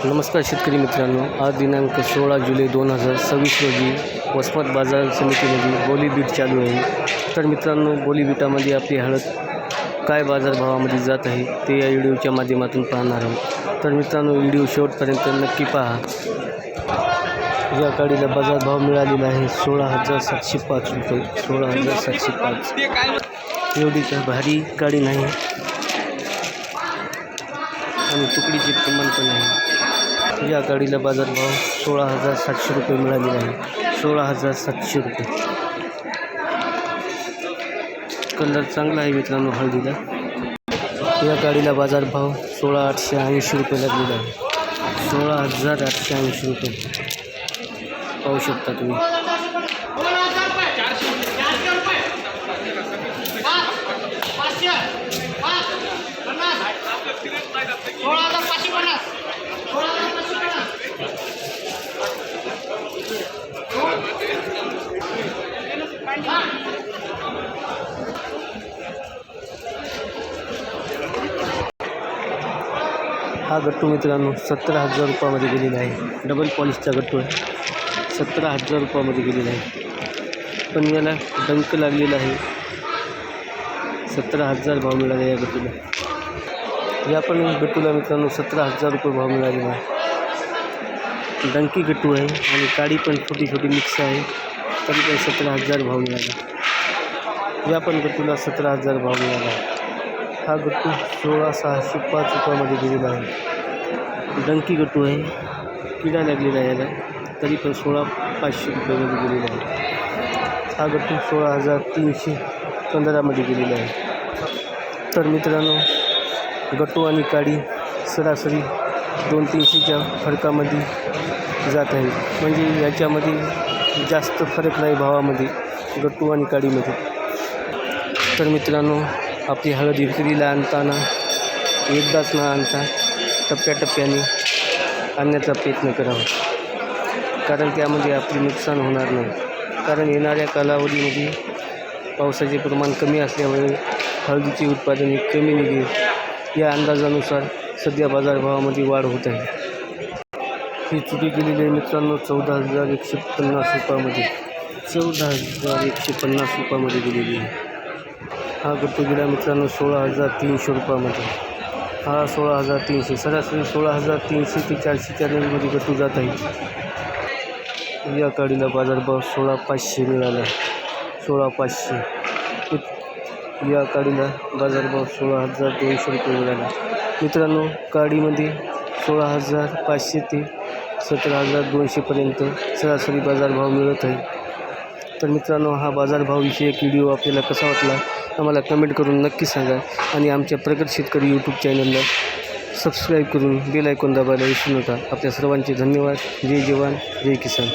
नमस्कार शेतकरी मित्रांनो, आज दिनांक 16 जुलै 2026 रोजी वसमत बाजार समितीमध्ये बोली बीट चालू आहे। तर मित्रांनो, बोली बीटामध्ये आपली हळद काय बाजारभावामध्ये जात आहे ते या व्हिडिओच्या माध्यमातून पाहणार आहोत। तर मित्रांनो, व्हिडिओ शेवटपर्यंत नक्की पहा। या काडीला बाजारभाव मिळालेला आहे 16,705 रुपये। 16,705 एवढी काय भारी काडी नाही आणि तुकडीची किंमत पण आहे। या गाडीला बाजारभाव 16,700 रुपये मिळालेला आहे। 16,700 रुपये। कलर चांगला आहे मित्रांनो हळदीला। या गाडीला बाजारभाव 16,880 रुपये लागलेला आहे। 16,880 रुपये पाहू शकता तुम्ही। हा गट्टू मित्रांनो 17,000 रुपयामध्ये गेलेला आहे। डबल पॉलिशचा गट्टू आहे। 17,000 रुपयामध्ये गेलेला आहे, पण याला डंक लागलेला आहे। 17,000 भाव मिळाला या गट्टूला। या पण गट्टूला मित्रांनो 17,000 रुपये भाव मिळालेला आहे। डंकी गट्टू आहे आणि काडी पण छोटी छोटी मिक्स आहे, तरी पण 17,000 भाव मिळाला। या पण गट्टूला 17,000 भाव मिळाला। हा गट्टू 16,605 रुपयामध्ये गेलेला आहे। डंकी गट्टू आहे, किडा लागलेला आहे याला, तरी पण 16,500 रुपयामध्ये गेलेला आहे। हा गट्टू 16,315मध्ये गेलेला आहे। तर मित्रांनो, गट्टू आणि काडी सरासरी 200-300च्या फरकामध्ये जात आहे, म्हणजे याच्यामध्ये जास्त फरक नाही भावामध्ये गट्टू आणि काडीमध्ये। तर मित्रांनो, आपली हळद विक्रीला आणताना एकदाच न आणता टप्प्याटप्प्याने आणण्याचा प्रयत्न करावा, कारण त्यामध्ये आपले नुकसान होणार नाही। कारण येणाऱ्या कालावधीमध्ये पावसाचे प्रमाण कमी असल्यामुळे हळदीचे उत्पादन कमी निघेल, या अंदाजानुसार सध्या बाजारभावामध्ये वाढ होत आहे। ही चुकी केलेली आहे मित्रांनो 14,150 रुपयामध्ये। 14,150 रुपयामध्ये गेलेली आहे। हा गट्टू गेला मित्रांनो 16,300 रुपयामध्ये। हा 16,300, सरासरी 16,300 ते 400च्या रेंजमध्ये गट्टू जात आहे। या काडीला बाजारभाव 16,500 मिळाला। 16,500। या काडीला बाजारभाव 16,200 रुपये मिळाला। मित्रांनो, काडीमध्ये 16,500 ते 17,200पर्यंत सरासरी बाजारभाव मिळत आहे। तर मित्रांनो, हा बाजारभावविषयक व्हिडिओ आपल्याला कसा वाटला आम्हाला कमेंट करून नक्की सांगा आणि आमच्या प्रगत शेतकरी यूट्यूब चॅनलला सबस्क्राईब करून बेल आयकॉन दाबायला विसरू नका। आपल्या सर्वांचे धन्यवाद। जय जवान, जय किसान।